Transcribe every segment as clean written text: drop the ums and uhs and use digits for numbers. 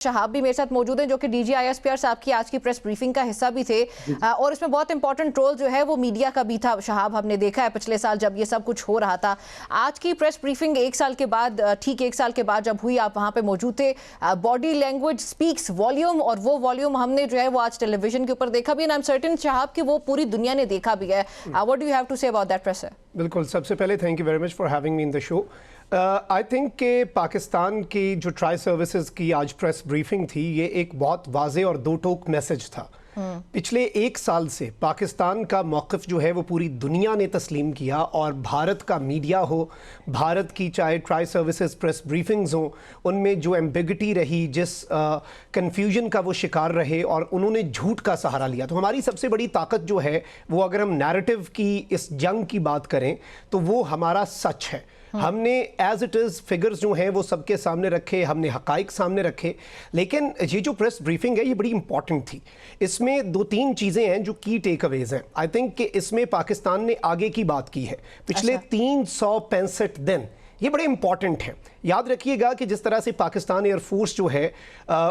शहाब भी मेरे साथ मौजूद हैं जो कि DGISPR साहब की आज की प्रेस ब्रीफिंग का हिस्सा भी थे और इसमें बहुत इंपॉर्टेंट रोल जो है वो मीडिया का भी था। शहाब, हमने देखा है पिछले साल जब ये सब कुछ हो रहा था। आज की प्रेस ब्रीफिंग एक साल के बाद, ठीक एक साल के बाद जब हुई, आप वहाँ पे मौजूद थे। बॉडी लैंग्वेज स्पीक्स वॉल्यूम, और वो वॉल्यूम हमने जो है वो आज टेलीविजन के ऊपर देखा भी, एंड आई एम सर्टेन शहाब कि वो पूरी दुनिया ने देखा भी है। What do you have to say about that press? बिल्कुल, सबसे पहले thank you very much for having me in the show. I think कि पाकिस्तान की जो ट्राई सर्विसेज की आज प्रेस ब्रीफिंग थी, ये एक बहुत वाज़े और दो टोक मैसेज था। पिछले एक साल से पाकिस्तान का मौक़िफ़ जो है वो पूरी दुनिया ने तस्लीम किया, और भारत का मीडिया हो, भारत की चाहे ट्राई सर्विसेज प्रेस ब्रीफिंग्स हों, उनमें जो एम्बिगिटी रही, जिस कन्फ्यूजन का वो शिकार रहे और उन्होंने झूठ का सहारा लिया। तो हमारी सबसे बड़ी ताकत जो है वो, अगर हम नैरेटिव की इस जंग की बात करें तो वो हमारा सच है। हमने एज इट इज़ फिगर्स जो हैं वो सबके सामने रखे, हमने हकाइक सामने रखे। लेकिन ये जो प्रेस ब्रीफिंग है ये बड़ी इंपॉर्टेंट थी। इसमें दो तीन चीज़ें हैं जो की टेक अवेज हैं। आई थिंक कि इसमें पाकिस्तान ने आगे की बात की है। पिछले 365 दिन ये बड़े इंपॉर्टेंट हैं। याद रखिएगा कि जिस तरह से पाकिस्तान एयरफोर्स जो है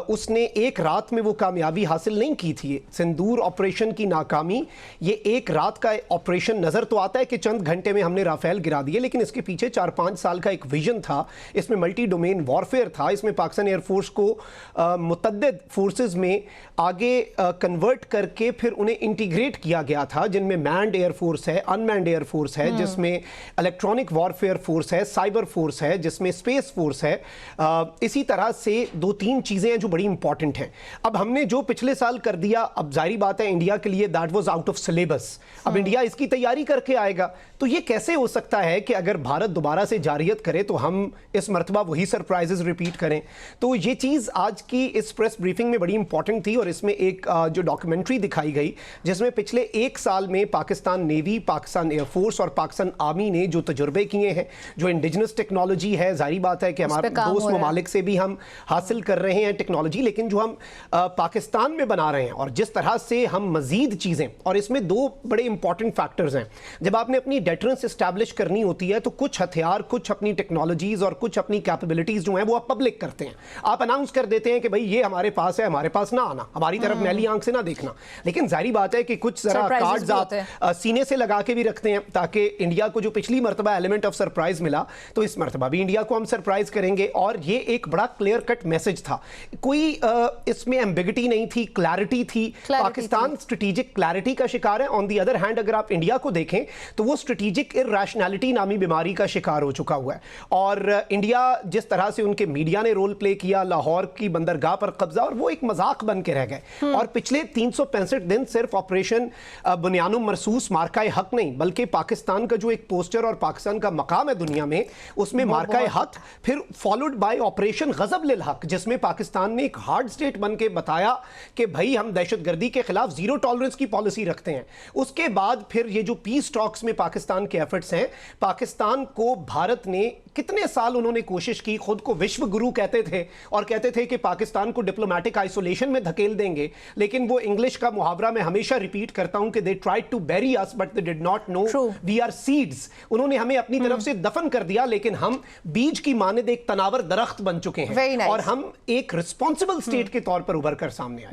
उसने एक रात में वो कामयाबी हासिल नहीं की थी। सिंदूर ऑपरेशन की नाकामी, ये एक रात का ऑपरेशन नज़र तो आता है कि चंद घंटे में हमने राफेल गिरा दिए, लेकिन इसके पीछे 4-5 साल का एक विजन था। इसमें मल्टी डोमेन वॉरफेयर था। इसमें पाकिस्तान एयरफोर्स को मुतअद्दिद फोर्सेस में आगे कन्वर्ट करके फिर उन्हें इंटीग्रेट किया गया था, जिनमें मैंड एयरफोर्स है, अनमैंड एयरफोर्स है, जिसमें इलेक्ट्रॉनिक वॉरफेयर फोर्स है, साइबर फोर्स है, जिसमें स्पेस फोर्स है। इसी तरह से दो तीन चीजें हैं जो बड़ी इंपॉर्टेंट हैं। अब हमने जो पिछले साल कर दिया, अब जाहिर बात है इंडिया के लिए that was out of syllabus. अब इंडिया इसकी तैयारी करके आएगा, तो ये कैसे हो सकता है कि अगर भारत दोबारा से जारियत करे तो हम इस मरतबा वही सरप्राइजेस रिपीट करें। तो ये चीज़ आज की इस प्रेस ब्रीफिंग में बड़ी इंपॉर्टेंट थी। और इसमें एक जो डॉक्यूमेंट्री दिखाई गई, जिसमें पिछले एक साल में पाकिस्तान नेवी, पाकिस्तान एयरफोर्स और पाकिस्तान आर्मी ने जो तजुर्बे किए हैं, जो इंडिजिनस टेक्नोलॉजी है, जाहिर बात है कि हमारे दोस्त ममालिक से भी हम हासिल कर रहे हैं टेक्नोलॉजी, लेकिन जो हम पाकिस्तान में बना रहे हैं और जिस तरह से हम मजीद चीज़ें, और इसमें दो बड़े इंपॉर्टेंट फैक्टर्स हैं। जब आपने अपनी डेटरेंस एस्टैब्लिश करनी होती है तो कुछ हथियार, कुछ अपनी टेक्नोलॉजीज और कुछ अपनी कैपेबिलिटीज जो हैं वो आप पब्लिक करते हैं। आप अनाउंस कर देते हैं कि भाई ये हमारे पास है, हमारे पास ना आना, हमारी तरफ मैली आंख से ना देखना। लेकिन जाहिर बात है कि कुछ जरा कार्ड्स आप सीने से लगा के भी रखते हैं, ताकि इंडिया को जो पिछली मरतबा एलिमेंट ऑफ सरप्राइज मिला, तो इस मरतबा भी इंडिया को हम सरप्राइज करेंगे। और ये एक बड़ा क्लियर कट मैसेज था, कोई इसमें एम्बिगिटी नहीं थी, क्लैरिटी थी। पाकिस्तान स्ट्रेटेजिक क्लैरिटी का शिकार है। ऑन दी अदर हैंड अगर आप इंडिया को देखें तो वो स्ट्रेटेजिक इरैशनैलिटी नामी बीमारी का शिकार हो चुका हुआ है। और इंडिया जिस तरह से उनके मीडिया ने रोल प्ले किया, लाहौर की बंदरगाह पर कब्जा, और वो एक मजाक बन के रह गए। और पिछले 365 दिन सिर्फ ऑपरेशन बुनियानुम मरसूस मार्का हक नहीं, बल्कि पाकिस्तान का जो एक पोस्टर और पाकिस्तान का मकाम है दुनिया में, उसमें मार्का हक, फिर फॉलोड बाय ऑपरेशन गजब लिल हक, जिसमें पाकिस्तान ने एक हार्ड स्टेट बन के बताया कि भाई हम दहशतगर्दी के खिलाफ जीरो टॉलरेंस की पॉलिसी रखते हैं। उसके बाद फिर ये जो पीस टॉक्स में पाकिस्तान के एफर्ट्स हैं, पाकिस्तान को भारत ने कितने साल उन्होंने कोशिश की, खुद को विश्व गुरु कहते थे और कहते थे कि पाकिस्तान को डिप्लोमेटिक आइसोलेशन में धकेल देंगे। लेकिन वो इंग्लिश का मुहावरा मैं हमेशा रिपीट करता हूं कि they tried to bury us but they did not know we are seeds. उन्होंने हमें अपनी तरफ से दफन कर दिया, लेकिन हम बीज की मानद एक तनावर दरख्त बन चुके हैं और हम एक रिस्पॉन्सिबल स्टेट के तौर पर उभर कर सामने आए।